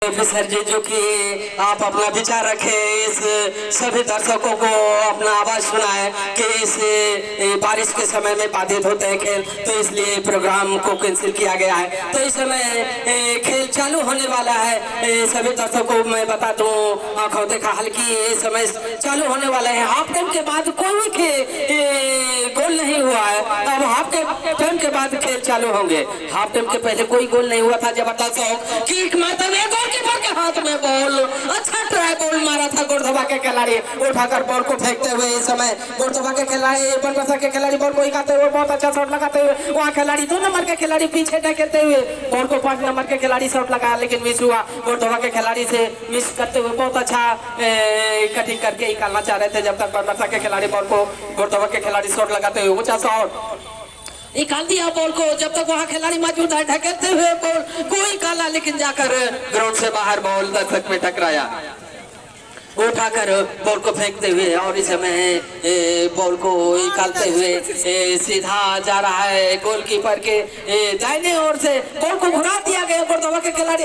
Officer जी जो कि आप अपना विचार रखें, इस सभी दर्शकों को अपना आवाज सुनाए कि इस बारिश के समय में बाधित होते हैं खेल, तो इसलिए प्रोग्राम को कैंसिल किया गया है। तो इस समय खेल चालू होने वाला है। सभी दर्शकों को मैं बता दूं, आंखों देखा हल्की इस समय चालू होने वाला है। हाफ टाइम के बाद कोई गोल नहीं हुआ है। अब हाफ टाइम के बाद खेल चालू होंगे। हाफ टाइम के पहले कोई गोल नहीं हुआ था। जबरदस्त किक मारते हुए गोलकीपर के हाथ में बॉल, अच्छा ट्राई बॉल मारा था गोरधवा के खिलाड़ी, उठाकर बॉल को फेंकते हुए इस समय गोरधवा के खिलाड़ी बनबसा के खिलाड़ी बॉल को निकालते हुए बहुत अच्छा शॉट लगाते हुए वहाँ खिलाड़ी 2 नंबर के खिलाड़ी पीछे ढकेलते हुए बॉल को 5 नंबर के खिलाड़ी शॉट लगाया, लेकिन मिस हुआ। गोरधवा के खिलाड़ी से मिस करते हुए बहुत अच्छा कटिंग करके निकालना चाह रहे थे, जब तक बनबसा के खिलाड़ी बॉल को गोरधवा के खिलाड़ी शॉट लगाते हुए ऊंचा शॉट निकाल दिया बॉल को। जब तक वहाँ खिलाड़ी मौजूद है ढकेलते हुए बॉल कोई काला, लेकिन जाकर ग्राउंड से बाहर बॉल दर्शक में टकराया। उठाकर बॉल को फेंकते हुए और इस समय बॉल को निकालते हुए सीधा जा रहा है गोलकीपर के दाहिने ओर से बॉल को घुरा दिया गया। गोरधवा के खिलाड़ी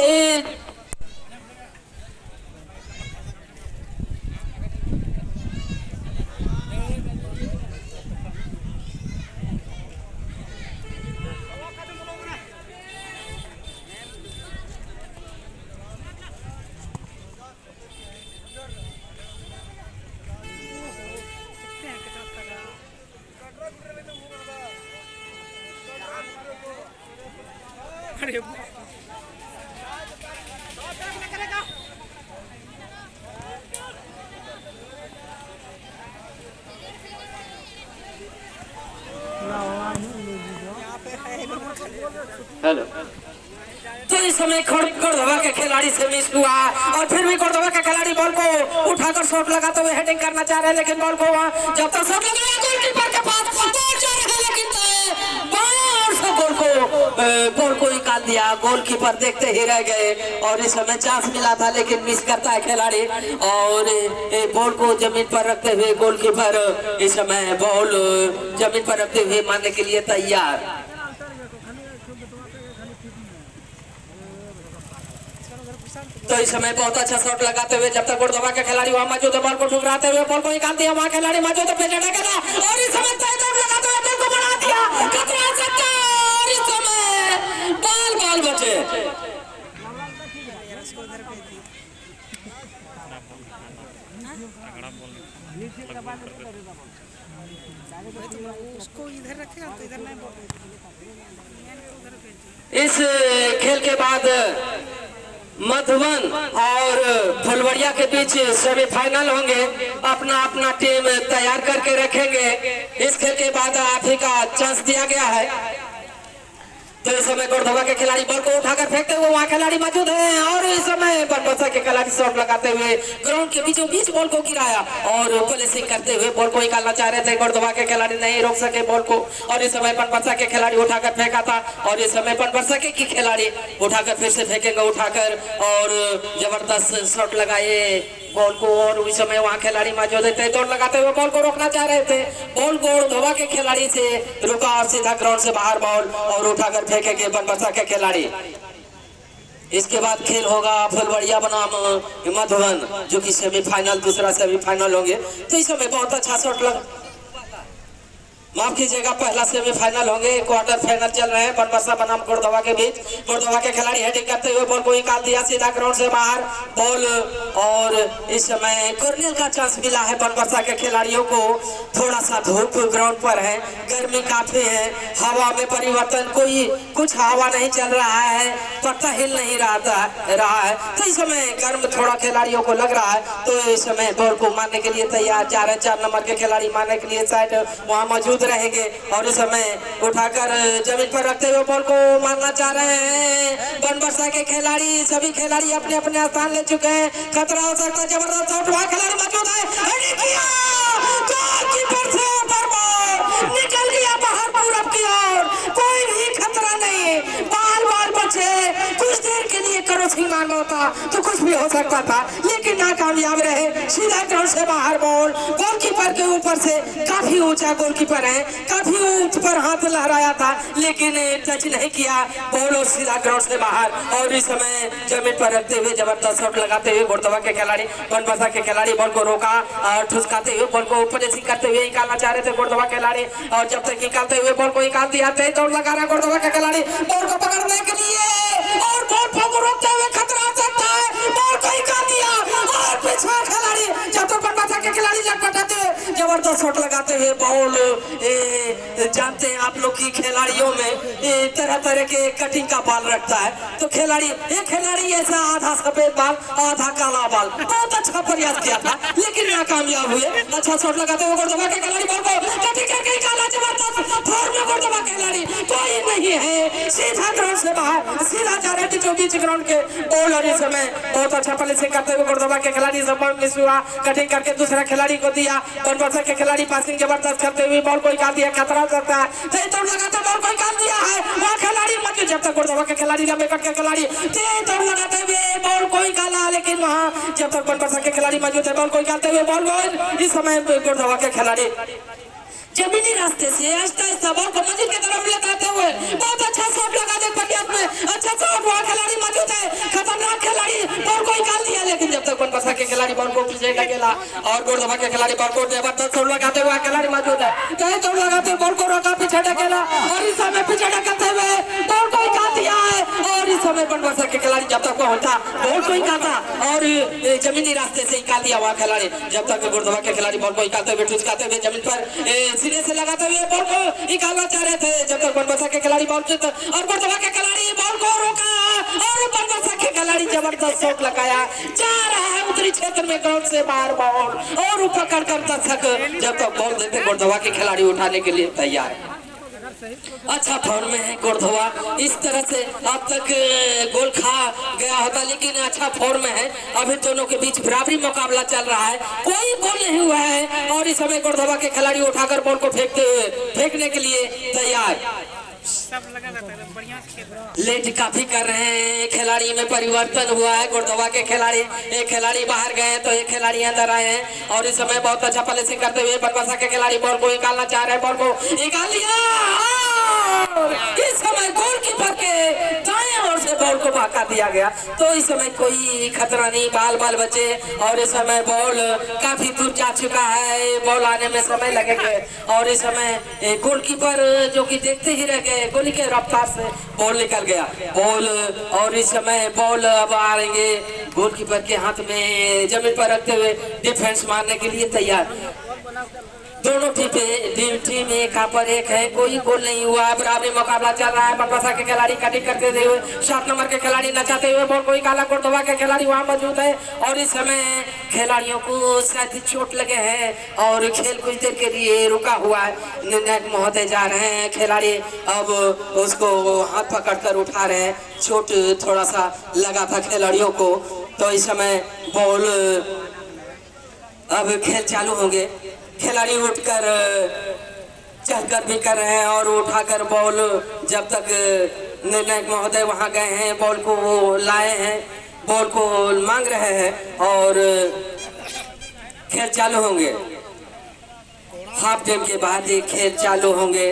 हेलो। तो इस समय गोरधवा के खिलाड़ी से मिस हुआ और फिर भी गोरधवा के खिलाड़ी बॉल को उठाकर शॉट लगाते हुए हेडिंग करना चाह रहे हैं, लेकिन बॉल को वहां जब तक शॉट लगाया गोलकीपर के पास लेकिन बॉल को निकाल दिया। गोलकीपर देखते ही रह गए और इस समय चांस मिला था, लेकिन मिस करता है खिलाड़ी और बॉल को जमीन पर रखते हुए गोलकीपर इस समय बॉल जमीन पर रखते हुए मारने के लिए तैयार। तो इस समय बहुत अच्छा शॉट लगाते हुए जब तक गोरधवा के खिलाड़ी वहां मौजूद है, बॉल को ठुकराते हुए बॉल को निकाल दिया। वहां खिलाड़ी मौजूद है, पेले ढकेला और इस समय लगाते हुए बॉल को बना दिया। खतरा छक्का और इस समय बॉल बचे। उसको इधर रखेगा तो इधर नहीं बोल। इस खेल के बाद मधुबन और फुलवड़िया के बीच सेमीफाइनल होंगे। अपना अपना टीम तैयार करके रखेंगे। इस खेल के बाद आप ही का चांस दिया गया है। तो इस समय गोरधवा के खिलाड़ी बॉल को उठाकर फेंकते हुए वहाँ खिलाड़ी मौजूद है और इस समय बनबसा के खिलाड़ी शॉट लगाते हुए ग्राउंड के बीचों बीच बॉल को गिराया और पुलिसिंग करते हुए बॉल को निकालना चाह रहे थे। गोरधवा के खिलाड़ी नहीं रोक सके बॉल को और इस समय बनबसा के खिलाड़ी उठाकर फेंका था और इस समय बनबसा के खिलाड़ी उठाकर फिर से फेंकेंगे उठाकर और जबरदस्त शॉट लगाए बॉल को और उस समय वहाँ खिलाड़ी मौजूद थे। दौड़ लगाते हुए बॉल को रोकना चाह रहे थे, बॉल गोरधवा के खिलाड़ी से रुका और सीधा ग्राउंड से बाहर बॉल और उठाकर फेंकेंगे बनबसा के खिलाड़ी। इसके बाद खेल होगा फुलवड़िया बनाम मधुबन, जो कि सेमीफाइनल दूसरा सेमीफाइनल होंगे। तो इस समय बहुत अच्छा शॉट लगा, माफ कीजिएगा, पहला सेमीफाइनल होंगे। क्वार्टर फाइनल चल रहे हैं बनबसा बनाम गोरधवा के बीच। गोरधवा के खिलाड़ी हेडिंग करते हुए बॉल को निकाल दिया सीधा ग्राउंड से बाहर बॉल और इस समय कॉर्नर का चांस मिला है बनबसा के खिलाड़ियों को। थोड़ा सा धूप ग्राउंड पर है, गर्मी काफी है, हवा में परिवर्तन, कोई कुछ हवा नहीं चल रहा है, पत्ता हिल नहीं रहा है। तो इस समय गर्म थोड़ा खिलाड़ियों को लग रहा है। तो इस समय बॉल को मारने के लिए तैयार 4 नंबर के खिलाड़ी मारने के लिए साइड वहाँ मौजूद रहेंगे और इस समय उठाकर जमीन पर रखते हुए बॉल को मारना चाह रहे हैं बनबसा के खिलाड़ी। सभी खिलाड़ी अपने अपने स्थान ले चुके हैं, खतरा हो सकता है। जबरदस्त शॉट, वहां खिलाड़ी मौजूद है, गोलकीपर से ऊपर बॉल निकल गया बाहर पूरब की ओर, कोई भी खतरा नहीं, बाल बचे। कुछ देर के लिए करो मनोज सिंह मानव होता तो कुछ भी हो सकता था, लेकिन नाकामयाब रहे। सीधा ग्राउंड से बाहर बॉल, गोलकीपर के ऊपर से, काफी ऊंचा गोलकीपर है, काफी ऊंच पर हाथ लहराया था, लेकिन टच नहीं किया बॉल और सीधा ग्राउंड से बाहर। और इस समय जमीन पर रखते हुए जबरदस्त शॉट लगाते हुए गोरदवा के खिलाड़ी, बनबसा के खिलाड़ी बॉल को रोका और ठुसकाते हुए बॉल को ऊपर करते हुए निकालना चाह रहे थे गोरदवा खिलाड़ी, और जब तक निकालते हुए बॉल को निकाल दिया दौड़ लगा रहा गोरदवा के खिलाड़ी बॉल को पकड़ने के लिए, और बॉल को रोकते हुए खतरा आ सकता है, बॉल को निकाल दिया और पीछे खिलाड़ी जब तक बनबसा के खिलाड़ी लटपटाते हुए जबरदस्त शॉट लगाते हुए बॉल। जानते हैं आप लोग की खिलाड़ियों में तरह तरह के कटिंग का बाल रखता है, तो खिलाड़ी एक खिलाड़ी ऐसा आधा सफेद बाल आधा काला बाल, बहुत अच्छा प्रयास किया था लेकिन नाकामयाब हुए। अच्छा शॉट लगाते हुए गोरदवा के खिलाड़ी बॉल को कटिंग करके निकाला, जबरदस्त फॉर्म में गोरदवा के खिलाड़ी कोई नहीं है, सीधा ग्राउंड से बाहर, सीधा जा रहे थे जो बीच ग्राउंड के बॉल। और इस समय बहुत अच्छा पॉलिसिंग करते हुए गोरदवा के खिलाड़ी मिस हुआ, कटिंग करके दूसरा खिलाड़ी को दिया, बनबसा के खिलाड़ी पासिंग जबरदस्त करते हुए बॉल को निकाल दिया, खतरा सकता है, दौड़ लगाते बॉल को निकाल दिया है वह खिलाड़ी मत, जब तक गोरदवा के खिलाड़ी लंबे कट के खिलाड़ी दौड़ लगाते हुए बॉल को निकाला, लेकिन वहां जब तक बनबसा के खिलाड़ी मौजूद है बॉल को निकालते हुए बॉल इस समय गोरदवा के खिलाड़ी जमीनी रास्ते से आहिस्ता आहिस्ता बॉल को मंजिल की तरफ लगाते हुए बहुत अच्छा शॉट लगा दे प्रयास में, अच्छा शॉट, वहां खिलाड़ी मौजूद है, खतरनाक खिलाड़ी बॉल को निकाल दिया, लेकिन जब तक बनबसा के खिलाड़ी बॉल को पीछे ढकेला और गोरदवा के खिलाड़ी बॉल को जबरदस्त शॉट लगाते हुए खिलाड़ी मौजूद है, कहीं दौड़ लगाते हुए बॉल को रोका, पीछे ढकेला और इस समय पीछे ढकते हुए बॉल को निकाल दिया है। और इस समय बनबसा के खिलाड़ी जब तक पहुंचा बॉल को निकाला और जमीनी रास्ते से निकाल दिया वहां खिलाड़ी, जब तक गोरदवा के खिलाड़ी बॉल को निकालते हुए ठुसकाते हुए जमीन पर सिरे से लगाते हुए बॉल को निकालना चाह रहे थे, जब तक बनबसा के खिलाड़ी बॉल और गोरदवा के खिलाड़ी बॉल को रोका और बनबसा के खिलाड़ी जबरदस्त शॉट लगाया, जा रहा है उत्तरी क्षेत्र में ग्राउंड से बाहर बॉल और पकड़ कर दर्शक जब तक बॉल देते गोरदवा के खिलाड़ी उठाने के लिए तैयार है। अच्छा फॉर्म में है गोरदवा, इस तरह से अब तक गोल खा गया होता, लेकिन अच्छा फॉर्म में है, अभी दोनों के बीच बराबरी मुकाबला चल रहा है, कोई गोल नहीं हुआ है। और इस समय गोरदवा के खिलाड़ी उठाकर बॉल को फेंकने के लिए तैयार, सब लगा रहता है, बढ़िया से खेल रहा है। लेट काफी कर रहे हैं, खिलाड़ी में परिवर्तन हुआ है, गोरदवा के खिलाड़ी एक खिलाड़ी बाहर गए तो एक खिलाड़ी अंदर आए हैं, और इस समय बहुत अच्छा पॉलिसिंग करते हुए बनबसा के खिलाड़ी बॉल को निकालना चाह रहे हैं, बॉल को निकाल लिया, इस समय गोलकीपर के दाएं ओर से बॉल को भागा दिया गया, तो इस समय कोई खतरा नहीं, बाल बचे। और इस समय बॉल काफी दूर जा चुका है, बॉल आने में समय लगेगा, और इस समय गोलकीपर जो कि देखते ही रह गए, गोली के रफ्तार से बॉल निकल गया बॉल। और इस समय बॉल अब आ रहेंगे गोलकीपर के हाथ में, जमीन पर रखते हुए डिफेंस मारने के लिए तैयार। दोनों टीम एक पर एक है, कोई गोल नहीं हुआ, बराबरी मुकाबला चल रहा है। बनबसा के खिलाड़ी कटिंग करते हुए 7 नंबर के खिलाड़ी नचाते हुए बॉल को निकाला, गोरदवा के खिलाड़ी वहां मौजूद है, और इस समय खिलाड़ियों को शायद चोट लगे हैं और खेल कुछ देर के लिए रुका हुआ है। निर्णायक महोदय जा रहे हैं, खिलाड़ी अब उसको हाथ पकड़कर उठा रहे हैं, चोट थोड़ा सा लगा था खिलाड़ियों को। तो इस समय बॉल अब खेल चालू होंगे, खिलाड़ी उठकर चलकर भी कर रहे हैं और उठाकर बॉल, जब तक निर्णायक महोदय वहां गए हैं बॉल को लाए हैं, बॉल को मांग रहे हैं और खेल चालू होंगे। हाफ टाइम के बाद ही खेल चालू होंगे।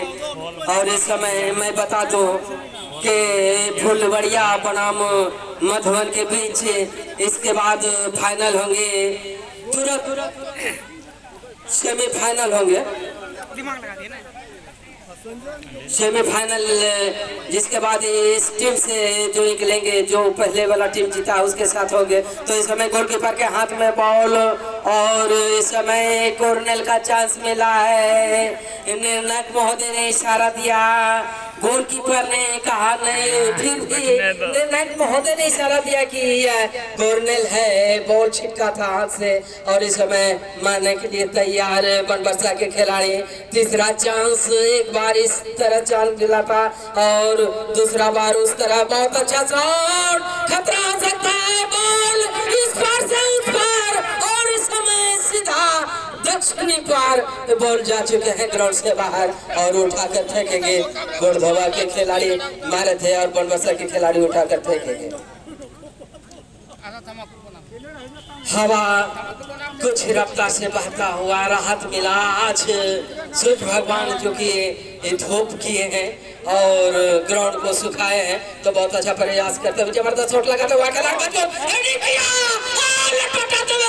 और इस समय मैं बता दूं कि फुलवड़िया बनाम मधुबन के बीच इसके बाद फाइनल होंगे, तुरंत सेमीफाइनल होंगे, दिमाग लगा दिया ना, सेमीफाइनल, जिसके बाद इस टीम से जो निकलेंगे, जो पहले वाला टीम जीता उसके साथ होंगे। तो इस समय गोलकीपर के हाथ में बॉल और इस समय कॉर्नर का चांस मिला है, निर्णायक महोदय ने इशारा दिया, गोलकीपर ने कहा नहीं, फिर भी निर्णायक महोदय ने इशारा दिया कि कॉर्नर है, बॉल छिटका था हाथ से, और इस समय मारने के लिए तैयार बनबसा के खिलाड़ी। तीसरा चांस, एक बार इस तरह चांस मिला था और दूसरा बार उस तरह, बहुत अच्छा शॉट, खतरा आ सकता है, बॉल इस पार से उस पार, और इस समय सीधा दक्षिणी पार बॉल जा चुके हैं ग्राउंड से बाहर और उठाकर फेंकेंगे। गोरदवा के खिलाड़ी मारे थे और बनबसा के खिलाड़ी उठाकर फेंकेंगे। हवा कुछ रफ्तार से बहता हुआ राहत मिला। आज सूर्य भगवान जो कि धूप किए हैं और ग्राउंड को सुखाए हैं, तो बहुत अच्छा प्रयास करते हुए जबरदस्त शॉट लगाते हुए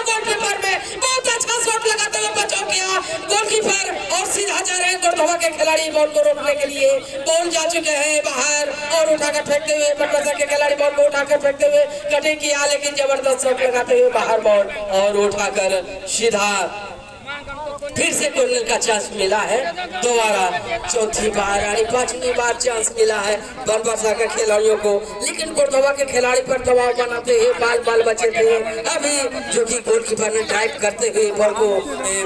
गोलकीपर में बहुत अच्छा शॉट लगाते हुए बचाव किया गोलकीपर और सीधा जा रहे हैं गोरधवा के खिलाड़ी बॉल को रोकने के लिए। बॉल जा चुके हैं बाहर और उठाकर फेंकते हुए बनबसा के खिलाड़ी बॉल को उठाकर फेंकते हुए कटिंग किया, लेकिन जबरदस्त शॉट लगाते हुए बाहर बॉल और उठाकर सीधा फिर से कॉर्नर का चांस मिला है दोबारा, चौथी बार यानी 5वीं बार चांस मिला है बनबसा के खिलाड़ियों को, लेकिन गोरधवा के खिलाड़ी पर दबाव बनाते हुए बाल बचे थे। अभी जो कि गोलकीपर ने ड्राइव करते हुए बॉल को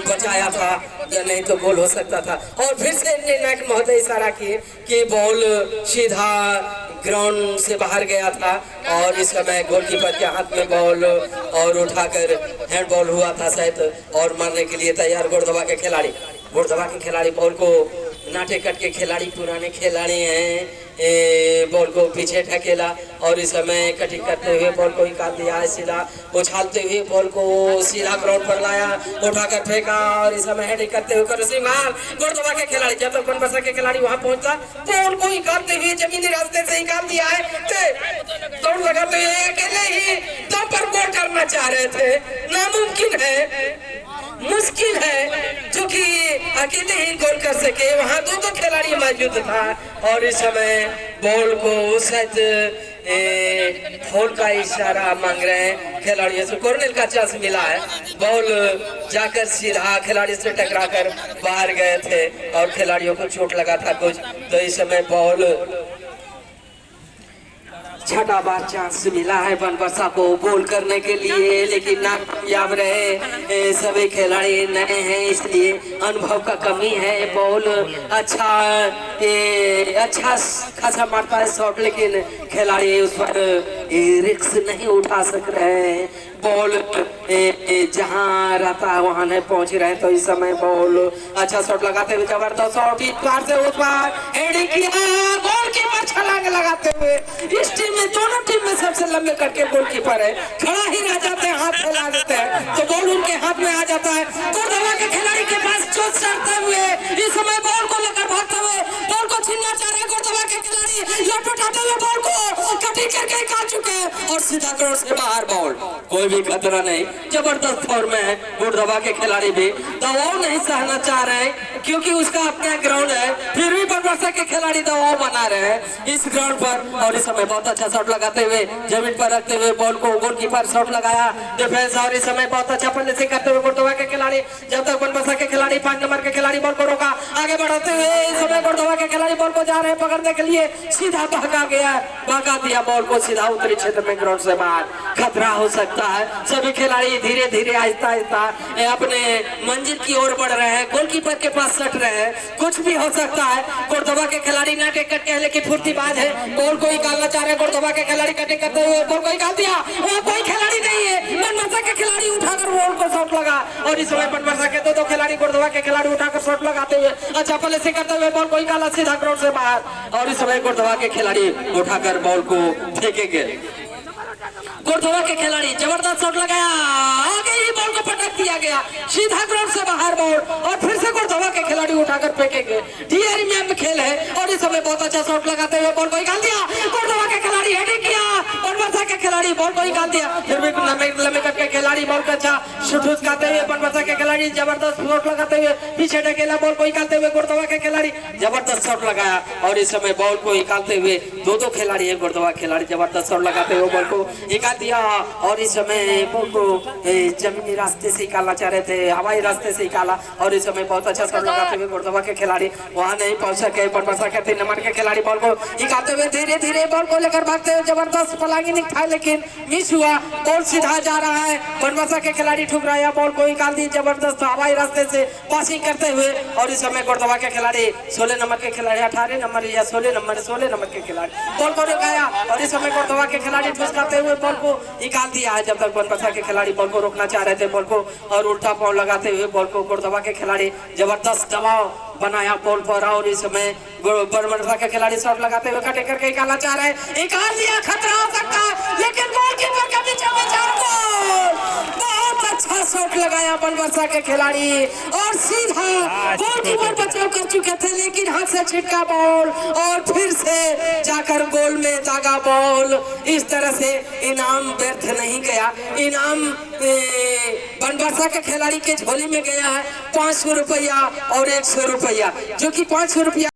बचाया था, या नहीं तो गोल हो सकता था। और फिर से निर्णायक महोदय इशारा किए कि बॉल सीधा ग्राउंड से बाहर गया था और इस समय गोलकीपर के हाथ में बॉल और उठाकर हैंडबॉल हुआ था शायद, और मारने के लिए तैयार गोरधवा के खिलाड़ी बॉल को नाटे कट के खिलाड़ी पुराने खिलाड़ी हैं, बॉल को पीछे ढकेला और इस समय कटिंग करते हुए बॉल को निकाल दिया है, सीधा उछालते हुए बॉल को सीधा ग्राउंड पर लाया, उठाकर फेंका और इस समय हेडिंग करते हुए गोरधवा के खिलाड़ी जब तक बनबसा के खिलाड़ी वहां पहुंचा बॉल को निकालते हुए जमीनी रास्ते से निकाल दिया है, दौड़ लगाते हुए अकेले ही दम पर गोल करना चाह रहे थे। नामुमकिन है, मुश्किल है जो कि अकेले ही गोल कर सके, वहां दो खिलाड़ी मौजूद था और इस समय बॉल को शायद फोल का इशारा मांग रहे हैं खिलाड़ियों से। कॉर्नर का चांस मिला है, बॉल जाकर सीधा खिलाड़ी से टकराकर बाहर गए थे और खिलाड़ियों को चोट लगा था कुछ, तो इस समय बॉल छठा बार चांस मिला है बनबसा को गोल करने के लिए, लेकिन नाकामयाब रहे। सभी खिलाड़ी नए हैं इसलिए अनुभव का कमी है। बॉल अच्छा खासा मारता है शॉट, लेकिन खिलाड़ी उस पर रिस्क नहीं उठा सक रहे हैं। बॉल जहां रहता है वहां नहीं पहुंच रहे, तो इस समय बॉल अच्छा शॉट लगाते हुए जबरदस्त शॉट इस पार से उस पार हेडिंग किया, गोलकीपर छलांग लगाते हुए। इस टीम में दोनों टीम में सबसे लंबे करके गोलकीपर है, खड़ा ही रह जाते हैं, हाथ फैला देते हैं तो बॉल उनके हाथ में आ जाता है। गोरधवा के खिलाड़ी के पास चोट चढ़ते हुए इस समय बॉल को लेकर भागते हुए बॉल को छीनना चाह रहे गोरधवा के खिलाड़ी, लटपटाते हुए बॉल को कटिंग करके निकाल चुके हैं और सीधा ग्राउंड से बाहर बॉल, कोई भी खतरा नहीं। जबरदस्त फॉर्म में है गोरधवा के खिलाड़ी भी, दबाव नहीं सहना चाह रहे हैं क्योंकि उसका अपना ग्राउंड है, फिर भी बनबसा के खिलाड़ी दबाव बना रहे हैं इस ग्राउंड पर। और इस समय बहुत अच्छा शॉट लगाते हुए जमीन पर रखते हुए बॉल को गोलकीपर शॉट लगाया डिफेंस, और इस समय बहुत अच्छा फिनिशिंग करते हुए गोरधवा के खिलाड़ी, जब तक बनबसा के खिलाड़ी 5 नंबर के खिलाड़ी बॉल को रोका, आगे बढ़ाते हुए इस समय गोरधवा के खिलाड़ी बॉल को जा रहे हैं पकड़ने के लिए, सीधा भगा दिया बॉल को सीधा उत्तरी क्षेत्र में ग्राउंड से बाहर। खतरा हो सकता है, सभी खिलाड़ी धीरे धीरे आहिस्ता आहिस्ता अपने मंजिल की ओर बढ़ रहे हैं, गोलकीपर के पास सट रहे हैं, कुछ भी हो सकता है। गोरधवा के खिलाड़ी नाटे कट के लेकिन फुर्तीबाज है, बॉल को निकालना चाह रहे हैं गोरधवा के खिलाड़ी, कटिंग करते हुए बॉल को निकाल दिया, वहाँ कोई खिलाड़ी नहीं है, बनबसा के खिलाड़ी उठाकर बॉल को शॉट लगा और इस समय बनबसा के दो खिलाड़ी गोरधवा के खिलाड़ी उठाकर शॉट लगाते हुए अच्छा पहले से करते हुए बॉल को निकाला सीधा ग्राउंड से बाहर और इस समय गोरधवा के खिलाड़ी उठाकर बॉल को फेंकेंगे। गोरधवा के खिलाड़ी जबरदस्त शॉट लगाया, आगे ही बॉल को पटक दिया गया, सीधा ग्राउंड से बाहर बॉल और फिर से गोरधवा के खिलाड़ी उठाकर फेंकेंगे। डीआरई में खेल है और इस समय बहुत अच्छा शॉट लगाते हुए बॉल को निकाल दिया, गोरधवा के खिलाड़ी हेडिंग किया, बनबसा के खिलाड़ी बॉल को निकाल दिया, फिर भी लंबे कट के खिलाड़ी बॉल को अच्छा शूट उचकाते हुए बनबसा के खिलाड़ी जबरदस्त शॉट लगाते हुए पीछे ढकेला, बॉल को निकालते हुए गोरधवा के खिलाड़ी जबरदस्त शॉट लगाया और इस समय बॉल को निकालते हुए दो खिलाड़ी है गोरधवा खिलाड़ी जबरदस्त शॉट लगाते हुए बॉल को निकाल दिया और इस समय बॉल को जमीनी रास्ते से निकालना चाह रहे थे, हवाई रास्ते से निकाला और इस समय बहुत अच्छा शॉट लगाते हुए गोरधवा के खिलाड़ी वहां नहीं पहुंच सके। बनबसा के 3 नंबर के खिलाड़ी बॉल को निकालते हुए धीरे धीरे बॉल को लेकर भागते हुए जबरदस्त पलांगी निकाला, लेकिन मिस हुआ, बॉल सीधा जा रहा है, बनबसा के खिलाड़ी ठुकराया, बॉल को निकाल दी जबरदस्त हवाई रास्ते से पासिंग करते हुए और इस समय गोरधवा के खिलाड़ी 16 नंबर के खिलाड़ी 18 नंबर या 16 नंबर के खिलाड़ी बॉल को निकाला और इस समय गोरधवा के खिलाड़ी ठुस करते हुए बॉल को निकाल दिया है, जब तक बनबसा के खिलाड़ी बॉल को रोकना चाह रहे थे बॉल को और उल्टा पांव लगाते हुए बॉल को गोरधवा के खिलाड़ी जबरदस्त दबाव बनाया बॉल पर और इस समय बनबसा के खिलाड़ी शॉट लगाते हुए कटिंग करके निकालना चाह रहे हैं, निकाल दिया, खतरा हो सकता है लेकिन गोलकीपर के बीच में शॉट लगाया बनबसा के खिलाड़ी और सीधा गोलकीपर बचाव कर चुके थे, लेकिन हाथ से छिटका बॉल और फिर से जाकर गोल में दागा बॉल। इस तरह से इनाम व्यर्थ नहीं गया, इनाम बनबसा के खिलाड़ी के झोली में गया है 500 रुपया और 100 रुपया, जो कि 500 रुपया